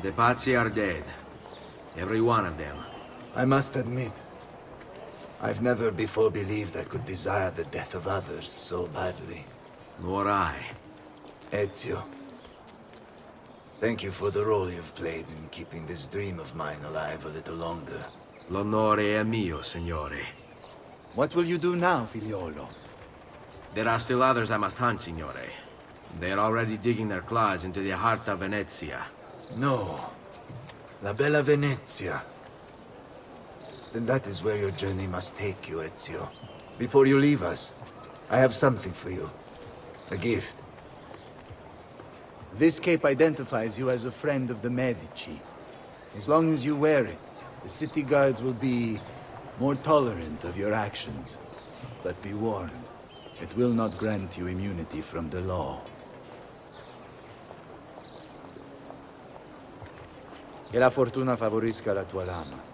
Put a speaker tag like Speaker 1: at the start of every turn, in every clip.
Speaker 1: The Pazzi are dead. Every one of them.
Speaker 2: I must admit, I've never before believed I could desire the death of others so badly.
Speaker 1: Nor I.
Speaker 2: Ezio, thank you for the role you've played in keeping this dream of mine alive a little longer.
Speaker 1: L'onore è mio, signore.
Speaker 3: What will you do now, figliolo?
Speaker 1: There are still others I must hunt, signore. They are already digging their claws into the heart of Venezia.
Speaker 2: No. La bella Venezia. Then that is where your journey must take you, Ezio. Before you leave us, I have something for you. A gift.
Speaker 3: This cape identifies you as a friend of the Medici. As long as you wear it, the city guards will be more tolerant of your actions. But be warned, it will not grant you immunity from the law. Che la fortuna favorisca la tua lama.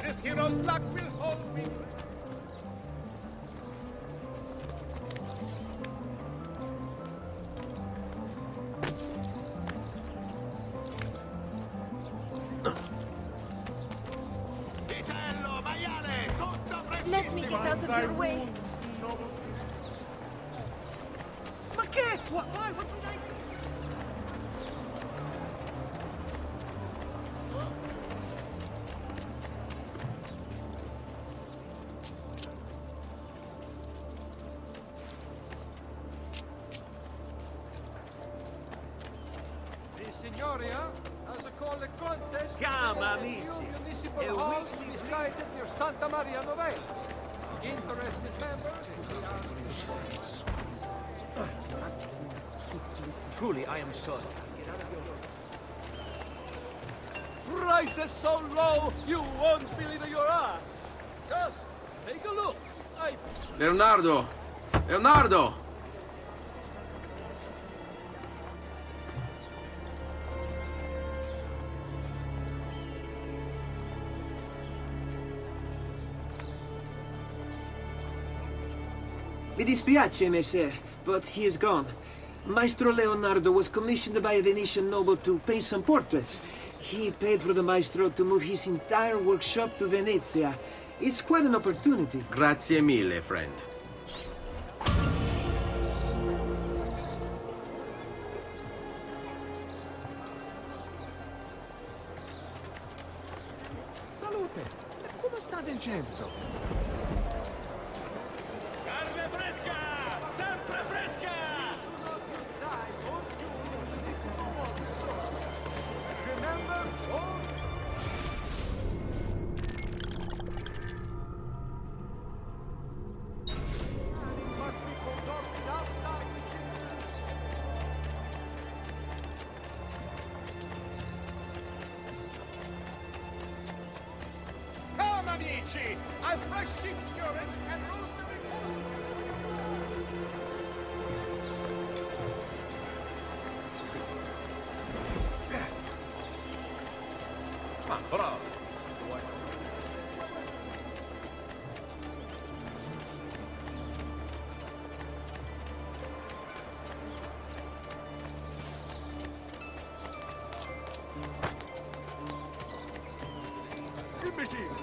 Speaker 4: This hero's luck will hold me.
Speaker 5: Let me get out of your way.
Speaker 4: Ma che? Why? What did I do? Signoria, as a call the contest,
Speaker 6: Chiama, amici.
Speaker 4: Municipal
Speaker 6: E
Speaker 4: Hall
Speaker 6: Willy
Speaker 4: decided near Santa Maria Novella. Interested members?
Speaker 6: Truly, I am sorry.
Speaker 4: Prices so low, you won't believe your eyes. Just take a look.
Speaker 1: Leonardo! Leonardo!
Speaker 7: Mi dispiace, messer, but he is gone. Maestro Leonardo was commissioned by a Venetian noble to paint some portraits. He paid for the maestro to move his entire workshop to Venezia. It's quite an opportunity.
Speaker 1: Grazie mille, friend.
Speaker 4: Salute! Come sta Vincenzo?
Speaker 6: Carne fresca! Sempre fresca!
Speaker 4: Remember, all must be conducted outside. Come, amici! I've fresh sheep's urine and rosemary pork.
Speaker 1: Bravo!
Speaker 4: Imbecille!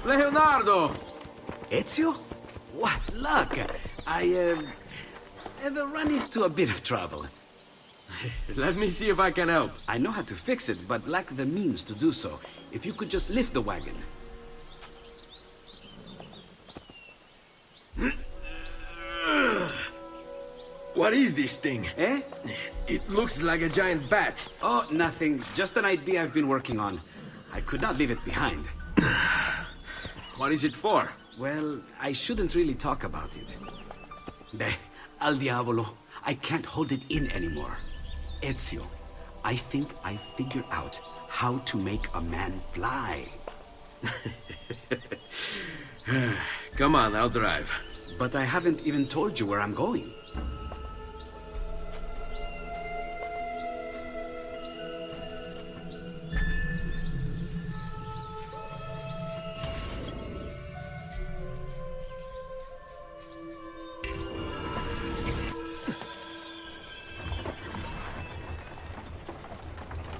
Speaker 1: Leonardo!
Speaker 8: Ezio? What luck! I have run into a bit of trouble.
Speaker 1: Let me see if I can help.
Speaker 8: I know how to fix it, but lack the means to do so. If you could just lift the wagon.
Speaker 1: What is this thing?
Speaker 8: Eh?
Speaker 1: It looks like a giant bat.
Speaker 8: Oh, nothing. Just an idea I've been working on. I could not leave it behind.
Speaker 1: What is it for?
Speaker 8: Well, I shouldn't really talk about it. Al diavolo. I can't hold it in anymore. Ezio, I think I figured out how to make a man fly.
Speaker 1: Come on, I'll drive.
Speaker 8: But I haven't even told you where I'm going.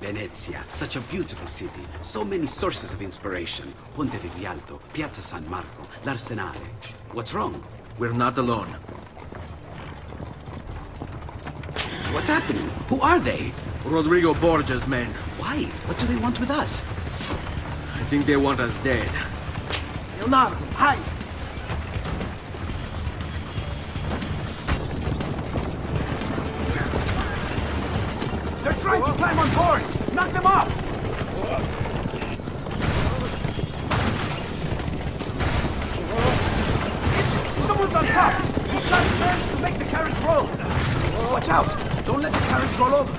Speaker 8: Venezia, such a beautiful city. So many sources of inspiration. Ponte di Rialto, Piazza San Marco, l'Arsenale. What's wrong?
Speaker 1: We're not alone.
Speaker 8: What's happening? Who are they?
Speaker 1: Rodrigo Borgia's men.
Speaker 8: Why? What do they want with us?
Speaker 1: I think they want us dead.
Speaker 7: Leonardo, hide!
Speaker 8: They're trying to climb on board! Knock them off! Someone's on top! Use sharp turns to make the carriage roll! Watch out! Don't let the carriage roll over!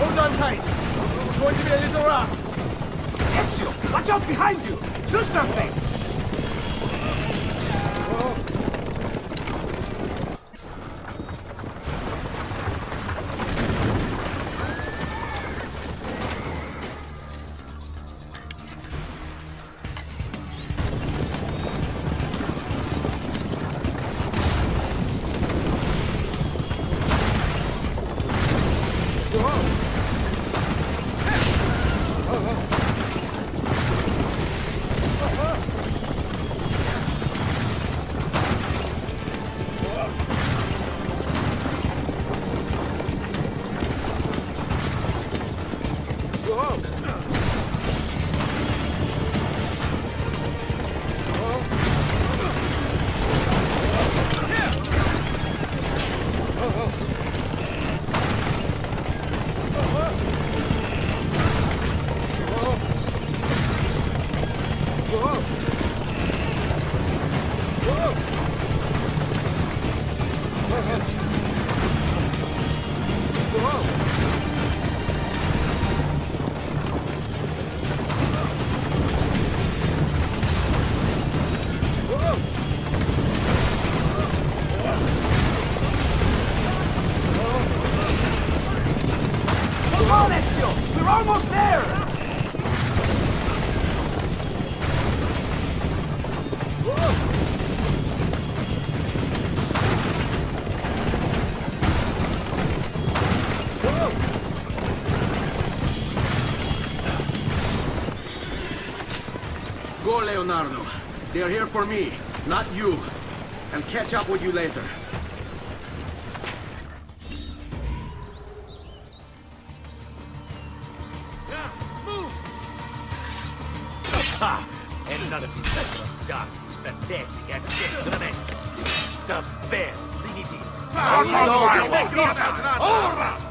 Speaker 4: Hold on tight. This is going to be a little rough.
Speaker 8: Ezio! Watch out behind you! Do something! Come on, Ezio! We're almost there!
Speaker 1: Go, Leonardo. They're here for me, not you. I'll catch up with you later.
Speaker 6: Ha! And none of you better have got this pathetic accusation. Davvero, primitivo.
Speaker 4: Ora!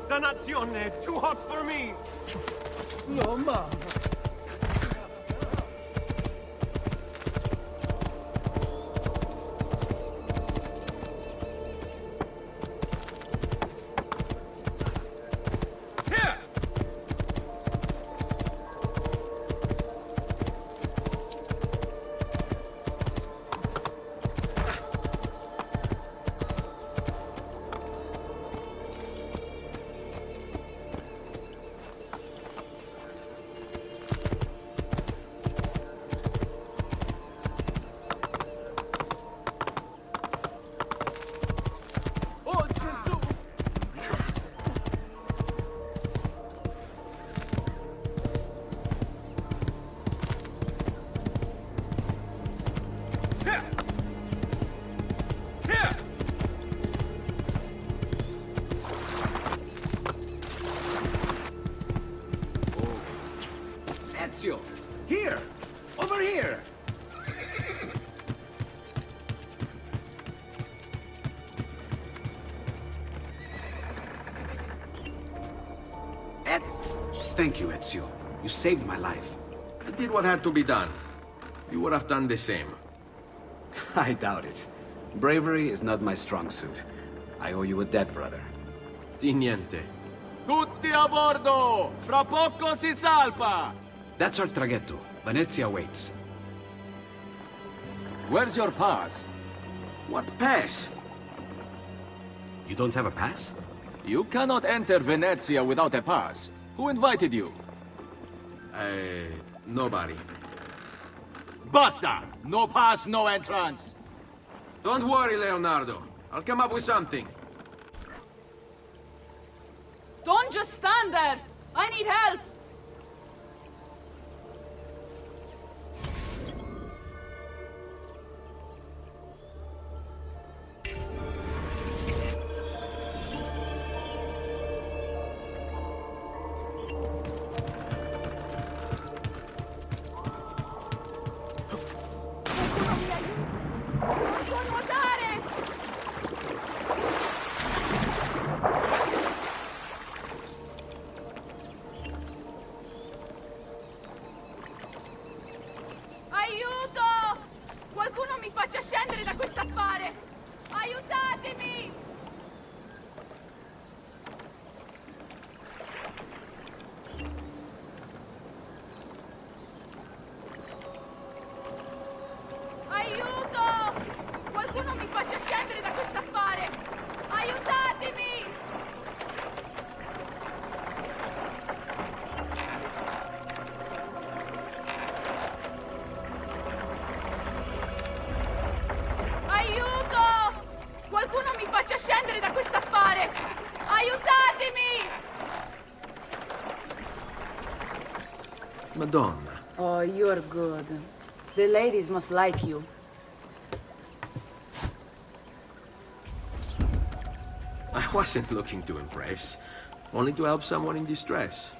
Speaker 6: Dannazione, too hot for me.
Speaker 4: No, ma... Oh, Gesù!
Speaker 8: Ezio! Here! Over here! Thank you, Ezio. You saved my life.
Speaker 1: I did what had to be done. You would have done the same.
Speaker 8: I doubt it. Bravery is not my strong suit. I owe you a debt, brother.
Speaker 1: Di niente.
Speaker 4: Tutti a bordo! Fra poco si salpa!
Speaker 8: That's our traghetto. Venezia waits.
Speaker 4: Where's your pass?
Speaker 1: What pass?
Speaker 8: You don't have a pass?
Speaker 4: You cannot enter Venezia without a pass. Who invited you?
Speaker 1: Nobody.
Speaker 4: Basta! No pass, no entrance!
Speaker 1: Don't worry, Leonardo. I'll come up with something.
Speaker 5: Don't just stand there! I need help! Non può nuotare! Aiuto! Qualcuno mi faccia scendere da questo affare! Aiutatemi! Aiuto! Qualcuno mi faccia scendere da questo affare! Aiutatemi! Aiuto! Qualcuno mi faccia scendere da questo affare! Aiutatemi!
Speaker 1: Madonna.
Speaker 9: Oh, you're good. The ladies must like you.
Speaker 1: I wasn't looking to impress. Only to help someone in distress.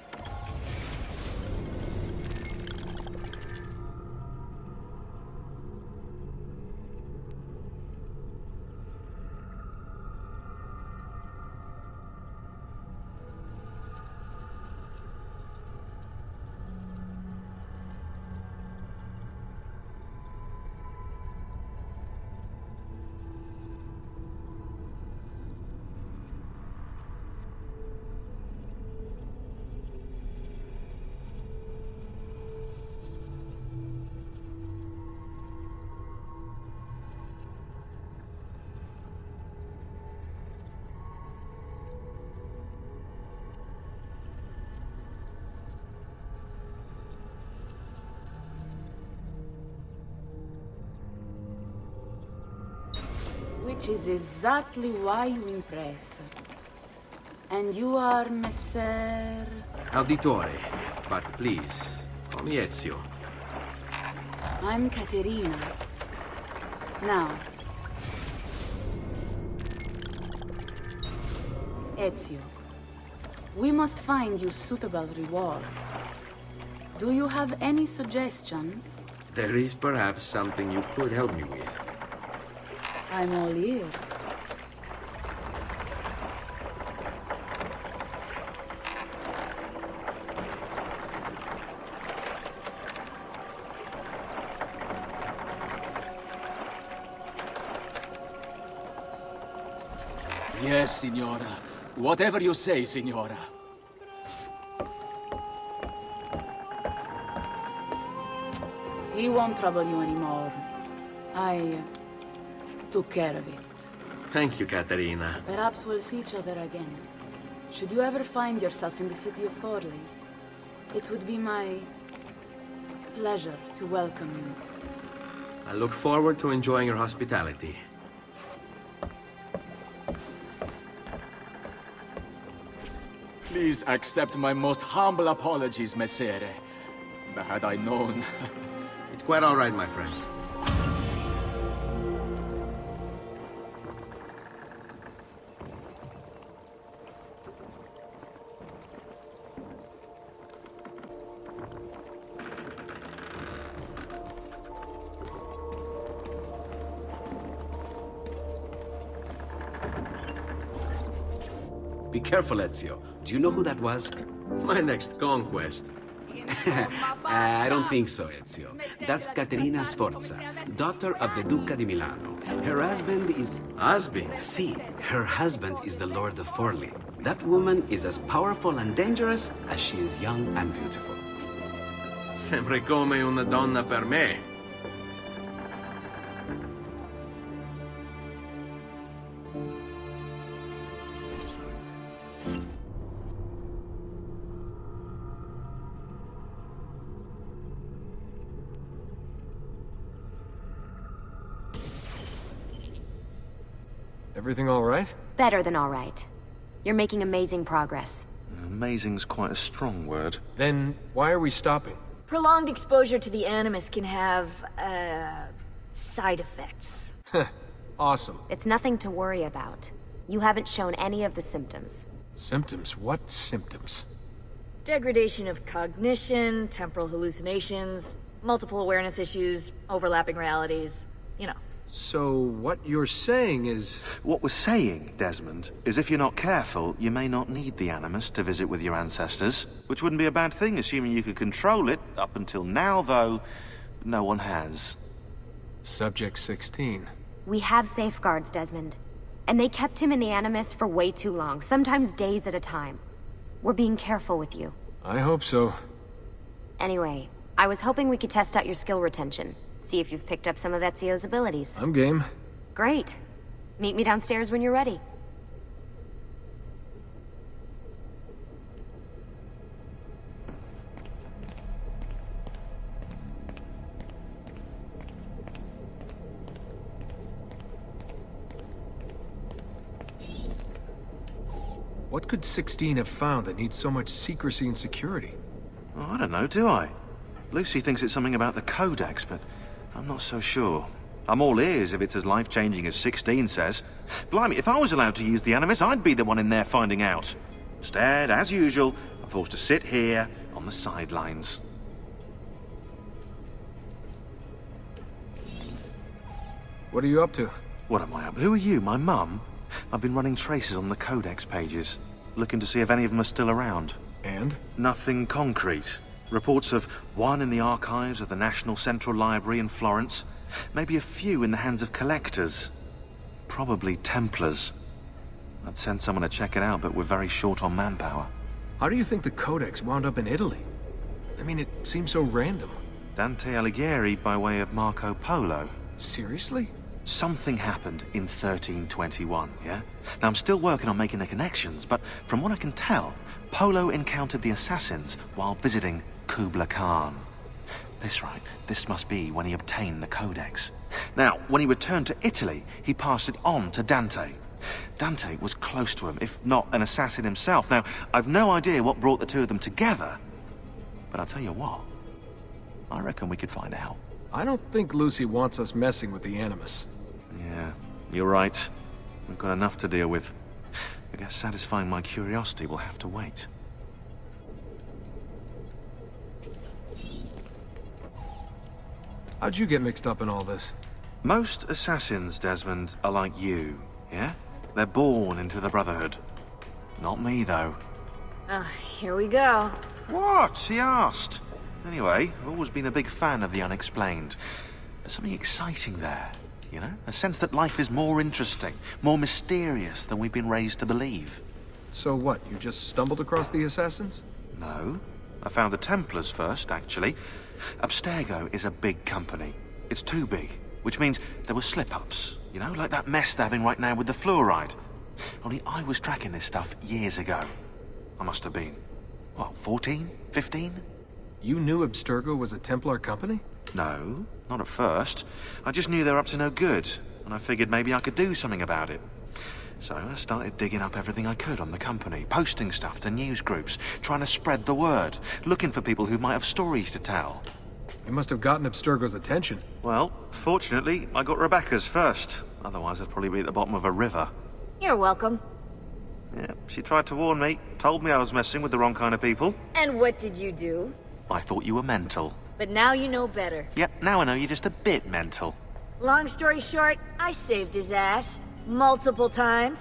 Speaker 9: which is exactly why you impress. And you are Messer...
Speaker 1: Auditore, but please, call me Ezio.
Speaker 9: I'm Caterina. Now... Ezio, we must find you suitable reward. Do you have any suggestions?
Speaker 1: There is perhaps something you could help me with.
Speaker 9: I'm all ears.
Speaker 4: Yes, Signora. Whatever you say, Signora.
Speaker 9: He won't trouble you anymore. I took care of it.
Speaker 1: Thank you, Caterina.
Speaker 9: Perhaps we'll see each other again. Should you ever find yourself in the city of Forli, it would be my pleasure to welcome you.
Speaker 1: I look forward to enjoying your hospitality.
Speaker 4: Please accept my most humble apologies, Messere. Had I known...
Speaker 1: It's quite all right, my friend.
Speaker 8: Be careful, Ezio. Do you know who that was?
Speaker 1: My next conquest.
Speaker 8: I don't think so, Ezio. That's Caterina Sforza, daughter of the Duca di Milano. Her husband is...
Speaker 1: Husband?
Speaker 8: See, her husband is the Lord of Forli. That woman is as powerful and dangerous as she is young and beautiful.
Speaker 1: Sempre come una donna per me.
Speaker 10: Everything all right?
Speaker 11: Better than all right. You're making amazing progress.
Speaker 12: Amazing's quite a strong word.
Speaker 10: Then why are we stopping?
Speaker 13: Prolonged exposure to the Animus can have, side effects.
Speaker 10: Awesome.
Speaker 11: It's nothing to worry about. You haven't shown any of the symptoms.
Speaker 10: Symptoms? What symptoms?
Speaker 13: Degradation of cognition, temporal hallucinations, multiple awareness issues, overlapping realities, you know.
Speaker 10: So what you're saying is...
Speaker 12: What we're saying, Desmond, is if you're not careful, you may not need the Animus to visit with your ancestors. Which wouldn't be a bad thing, assuming you could control it. Up until now, though, no one has.
Speaker 10: Subject 16.
Speaker 11: We have safeguards, Desmond. And they kept him in the Animus for way too long, sometimes days at a time. We're being careful with you.
Speaker 10: I hope so.
Speaker 11: Anyway, I was hoping we could test out your skill retention. See if you've picked up some of Ezio's abilities.
Speaker 10: I'm game.
Speaker 11: Great. Meet me downstairs when you're ready.
Speaker 10: What could 16 have found that needs so much secrecy and security?
Speaker 12: Oh, I don't know, do I? Lucy thinks it's something about the Codex, but I'm not so sure. I'm all ears if it's as life-changing as 16 says. Blimey, if I was allowed to use the Animus, I'd be the one in there finding out. Instead, as usual, I'm forced to sit here on the sidelines.
Speaker 10: What are you up to?
Speaker 12: What am I up to? Who are you, my mum? I've been running traces on the Codex pages, looking to see if any of them are still around.
Speaker 10: And?
Speaker 12: Nothing concrete. Reports of one in the archives of the National Central Library in Florence. Maybe a few in the hands of collectors. Probably Templars. I'd send someone to check it out, but we're very short on manpower.
Speaker 10: How do you think the Codex wound up in Italy? I mean, it seems so random.
Speaker 12: Dante Alighieri by way of Marco Polo.
Speaker 10: Seriously?
Speaker 12: Something happened in 1321, yeah? Now, I'm still working on making the connections, but from what I can tell, Polo encountered the assassins while visiting Kubla Khan. This right. This must be when he obtained the Codex. Now, when he returned to Italy, he passed it on to Dante. Dante was close to him, if not an assassin himself. Now, I've no idea what brought the two of them together, but I'll tell you what, I reckon we could find out.
Speaker 10: I don't think Lucy wants us messing with the Animus.
Speaker 12: Yeah, you're right. We've got enough to deal with. I guess satisfying my curiosity will have to wait.
Speaker 10: How'd you get mixed up in all this?
Speaker 12: Most assassins, Desmond, are like you, yeah? They're born into the Brotherhood. Not me, though.
Speaker 13: Here we go.
Speaker 12: What? He asked. Anyway, I've always been a big fan of the unexplained. There's something exciting there, you know? A sense that life is more interesting, more mysterious than we've been raised to believe.
Speaker 10: So what, you just stumbled across the Assassins?
Speaker 12: No. I found the Templars first, actually. Abstergo is a big company. It's too big, which means there were slip-ups, you know, like that mess they're having right now with the fluoride. Only I was tracking this stuff years ago. I must have been, what, 14? 15?
Speaker 10: You knew Abstergo was a Templar company?
Speaker 12: No, not at first. I just knew they were up to no good, and I figured maybe I could do something about it. So I started digging up everything I could on the company, posting stuff to news groups, trying to spread the word, looking for people who might have stories to tell.
Speaker 10: You must have gotten Abstergo's attention.
Speaker 12: Well, fortunately, I got Rebecca's first. Otherwise, I'd probably be at the bottom of a river.
Speaker 13: You're welcome.
Speaker 12: Yeah, she tried to warn me, told me I was messing with the wrong kind of people.
Speaker 13: And what did you do?
Speaker 12: I thought you were mental.
Speaker 13: But now you know better.
Speaker 12: Yep, now I know you're just a bit mental.
Speaker 13: Long story short, I saved his ass. Multiple times.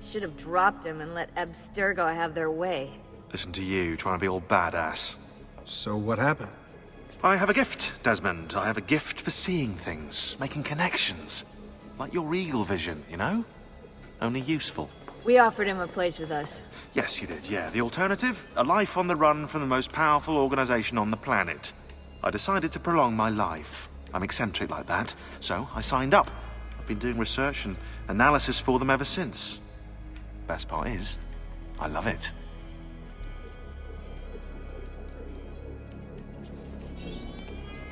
Speaker 13: Should have dropped him and let Abstergo have their way.
Speaker 12: Listen to you, trying to be all badass.
Speaker 10: So what happened?
Speaker 12: I have a gift, Desmond. I have a gift for seeing things, making connections. Like your eagle vision, you know? Only useful.
Speaker 13: We offered him a place with us.
Speaker 12: Yes, you did, yeah. The alternative? A life on the run from the most powerful organization on the planet. I decided to prolong my life. I'm eccentric like that, so I signed up. I've been doing research and analysis for them ever since. Best part is, I love it.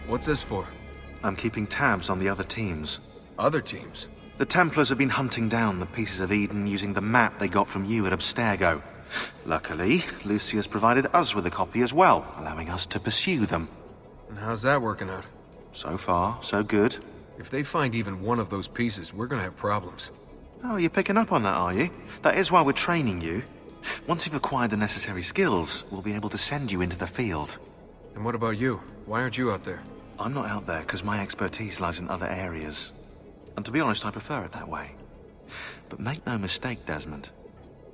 Speaker 10: What's this for?
Speaker 12: I'm keeping tabs on the other teams.
Speaker 10: Other teams?
Speaker 12: The Templars have been hunting down the pieces of Eden using the map they got from you at Abstergo. Luckily, Lucy has provided us with a copy as well, allowing us to pursue them.
Speaker 10: And how's that working out?
Speaker 12: So far, so good.
Speaker 10: If they find even one of those pieces, we're gonna have problems.
Speaker 12: Oh, you're picking up on that, are you? That is why we're training you. Once you've acquired the necessary skills, we'll be able to send you into the field.
Speaker 10: And what about you? Why aren't you out there?
Speaker 12: I'm not out there because my expertise lies in other areas. And to be honest, I prefer it that way. But make no mistake, Desmond.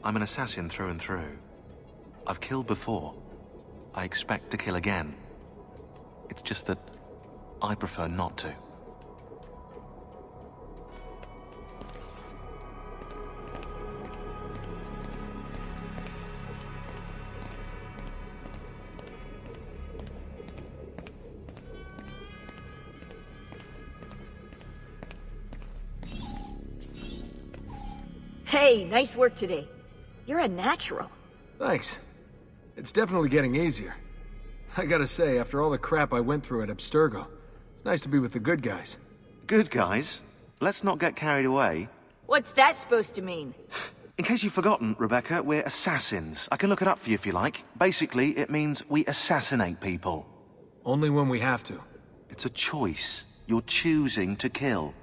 Speaker 12: I'm an assassin through and through. I've killed before. I expect to kill again. It's just that I prefer not to.
Speaker 13: Hey, nice work today. You're a natural.
Speaker 10: Thanks. It's definitely getting easier. I gotta say, after all the crap I went through at Abstergo, it's nice to be with the good guys.
Speaker 12: Good guys? Let's not get carried away.
Speaker 13: What's that supposed to mean?
Speaker 12: In case you've forgotten, Rebecca, we're assassins. I can look it up for you if you like. Basically, it means we assassinate people.
Speaker 10: Only when we have to.
Speaker 12: It's a choice. You're choosing to kill.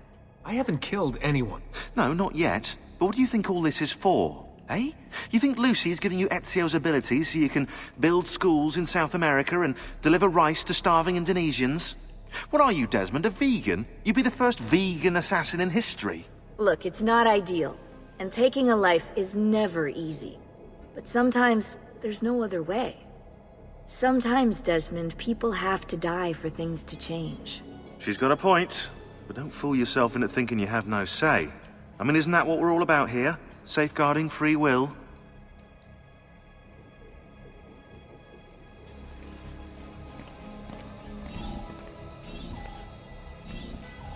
Speaker 10: I haven't killed anyone.
Speaker 12: No, not yet. But what do you think all this is for, eh? You think Lucy's giving you Ezio's abilities so you can build schools in South America and deliver rice to starving Indonesians? What are you, Desmond, a vegan? You'd be the first vegan assassin in history.
Speaker 13: Look, it's not ideal. And taking a life is never easy. But sometimes, there's no other way. Sometimes, Desmond, people have to die for things to change.
Speaker 12: She's got a point. But don't fool yourself into thinking you have no say. I mean, isn't that what we're all about here? Safeguarding free will?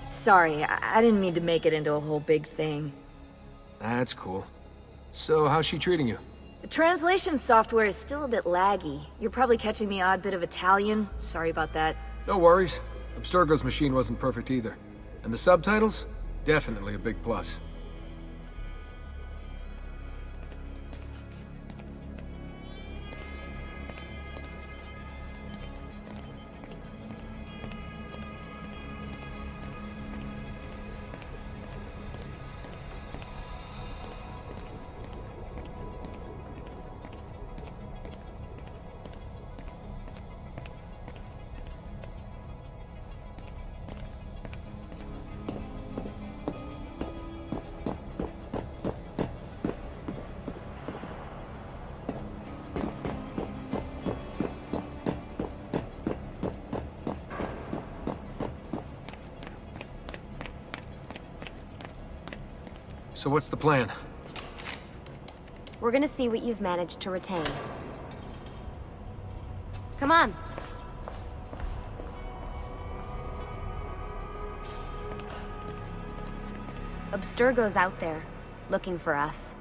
Speaker 13: Sorry, I didn't mean to make it into a whole big thing.
Speaker 10: That's cool. So, how's she treating you?
Speaker 13: The translation software is still a bit laggy. You're probably catching the odd bit of Italian. Sorry about that.
Speaker 10: No worries. Abstergo's machine wasn't perfect either. And the subtitles? Definitely a big plus. So what's the plan?
Speaker 11: We're gonna see what you've managed to retain. Come on. Abstergo's out there, looking for us.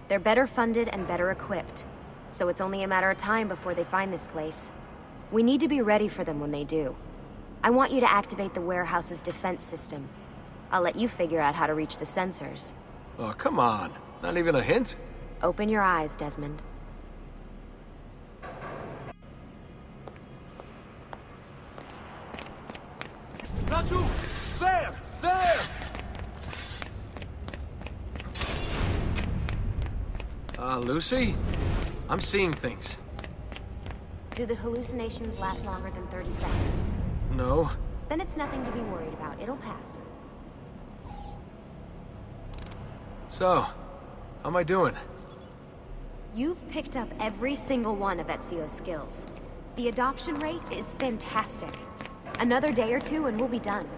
Speaker 11: They're better funded and better equipped, so it's only a matter of time before they find this place. We need to be ready for them when they do. I want you to activate the warehouse's defense system. I'll let you figure out how to reach the sensors.
Speaker 10: Oh, come on. Not even a hint?
Speaker 11: Open your eyes, Desmond.
Speaker 4: Raju! There! There!
Speaker 10: Lucy? I'm seeing things.
Speaker 11: Do the hallucinations last longer than 30 seconds?
Speaker 10: No.
Speaker 11: Then it's nothing to be worried about. It'll pass.
Speaker 10: So, how am I doing?
Speaker 11: You've picked up every single one of Ezio's skills. The adoption rate is fantastic. Another day or two and we'll be done.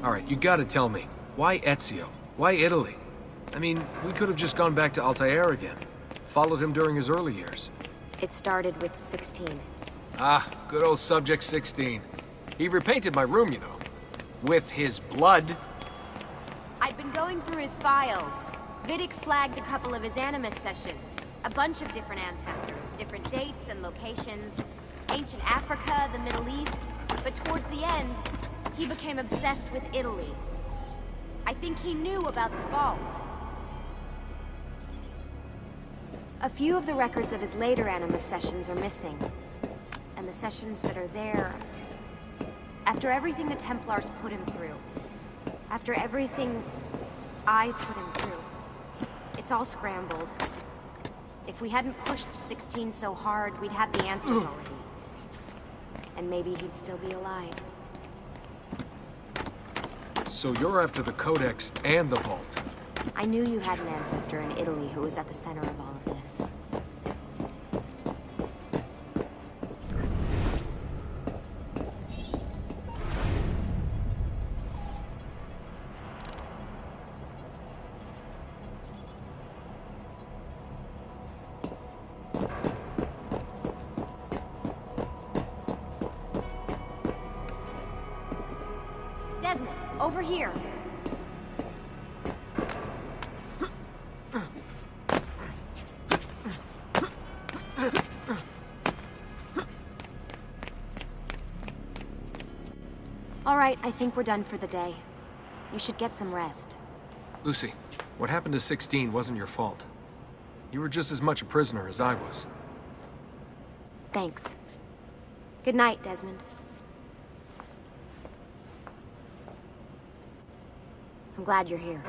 Speaker 10: Alright, you gotta tell me. Why Ezio? Why Italy? I mean, we could have just gone back to Altair again. Followed him during his early years.
Speaker 11: It started with 16.
Speaker 10: Ah, good old Subject 16. He repainted my room, you know. With his blood.
Speaker 11: I'd been going through his files. Vidic flagged a couple of his Animus sessions. A bunch of different ancestors, different dates and locations. Ancient Africa, the Middle East. But towards the end, he became obsessed with Italy. I think he knew about the vault. A few of the records of his later Animus sessions are missing. And the sessions that are there... After everything the Templars put him through, after everything I put him through, it's all scrambled. If we hadn't pushed 16 so hard, we'd have the answers already. And maybe he'd still be alive.
Speaker 10: So you're after the Codex and the Vault.
Speaker 11: I knew you had an ancestor in Italy who was at the center of all of this. Desmond, over here. All right, I think we're done for the day. You should get some rest.
Speaker 10: Lucy, what happened to 16 wasn't your fault. You were just as much a prisoner as I was.
Speaker 11: Thanks. Good night, Desmond. I'm glad you're here.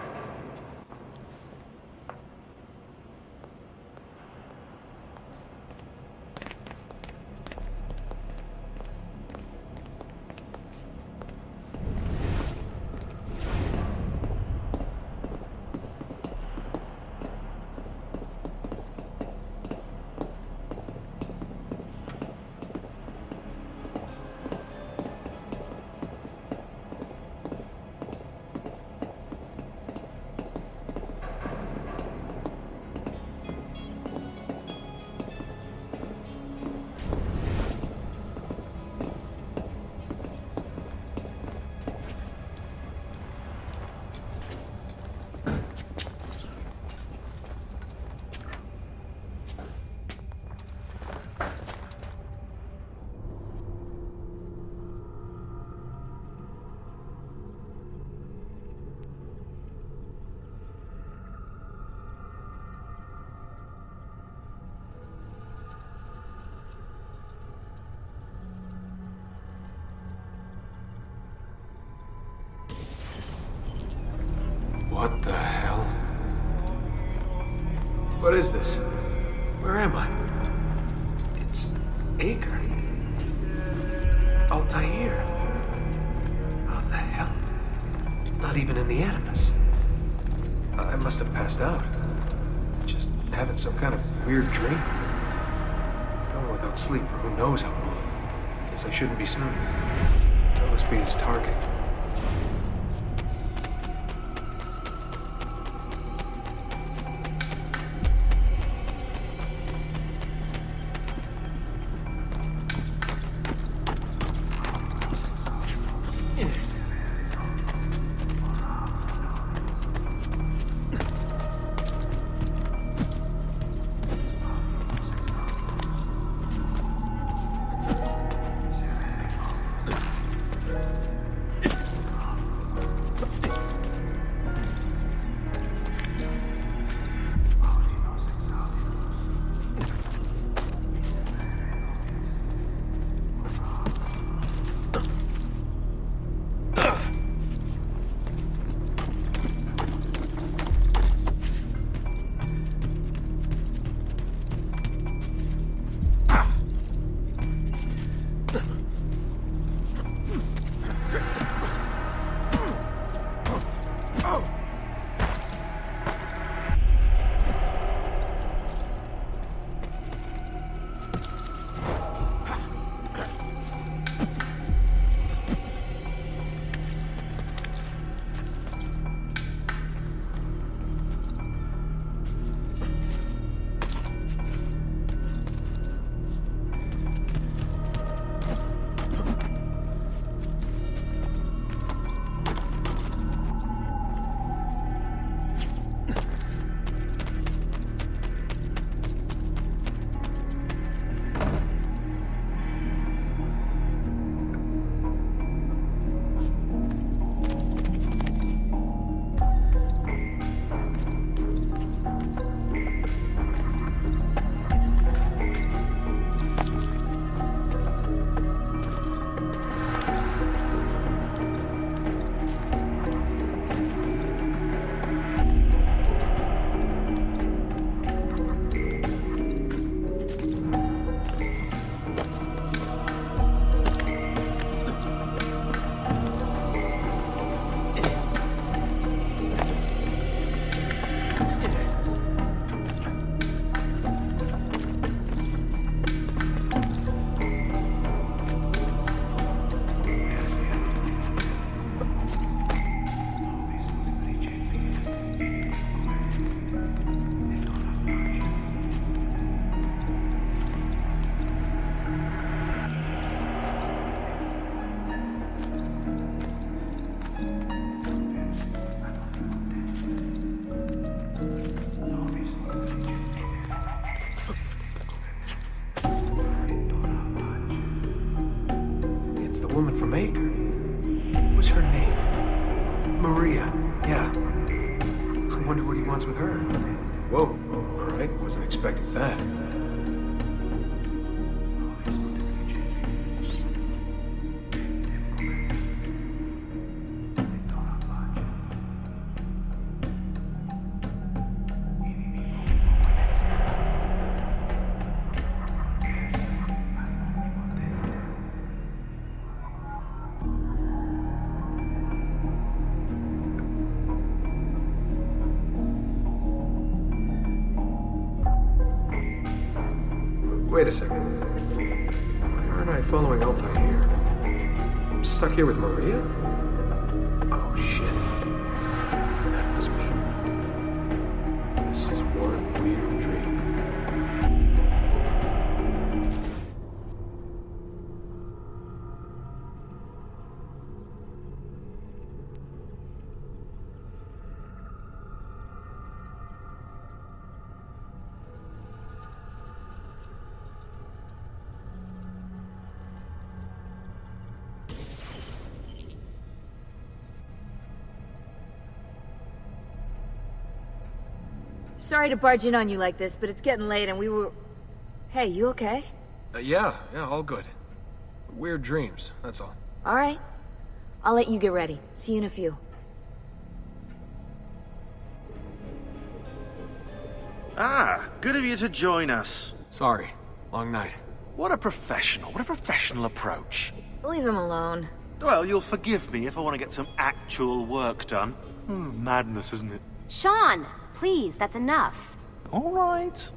Speaker 10: What is this? Where am I? It's Acre. Altair. How the hell? Not even in the Animus. I must have passed out. Just having some kind of weird dream. Going without sleep for who knows how long. Guess I shouldn't be snooping. That must be his target. Woman from Acre. What was her name? Maria. Yeah. I wonder what he wants with her. Whoa. All right. Wasn't expecting that. Wait a second. Why aren't I following Altair? I'm stuck here with Maria? Oh, shit. That must mean this is one weird dream.
Speaker 13: Sorry to barge in on you like this, but it's getting late and we were... Hey, you okay?
Speaker 10: Yeah, all good. Weird dreams, that's all.
Speaker 13: All right. I'll let you get ready. See you in a few.
Speaker 12: Ah, good of you to join us.
Speaker 10: Sorry. Long night.
Speaker 12: What a professional approach.
Speaker 13: Leave him alone.
Speaker 12: Well, you'll forgive me if I want to get some actual work done. Madness, isn't it?
Speaker 11: Sean, please, that's enough.
Speaker 12: All right.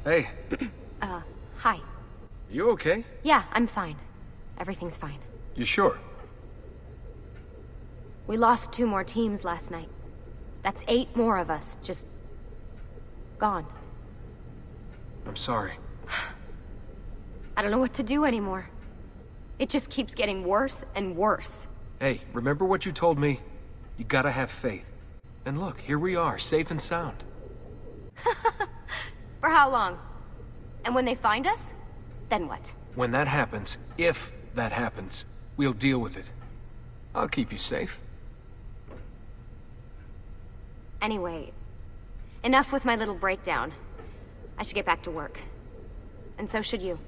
Speaker 10: Hey.
Speaker 11: Hi.
Speaker 10: You okay?
Speaker 11: Yeah, I'm fine. Everything's fine.
Speaker 10: You sure?
Speaker 11: We lost 2 more teams last night. That's 8 more of us, just... gone.
Speaker 10: I'm sorry.
Speaker 11: I don't know what to do anymore. It just keeps getting worse and worse.
Speaker 10: Hey, remember what you told me? You gotta have faith. And look, here we are, safe and sound.
Speaker 11: For how long? And when they find us, then what?
Speaker 10: When that happens, if that happens, we'll deal with it. I'll keep you safe.
Speaker 11: Anyway, enough with my little breakdown. I should get back to work. And so should you.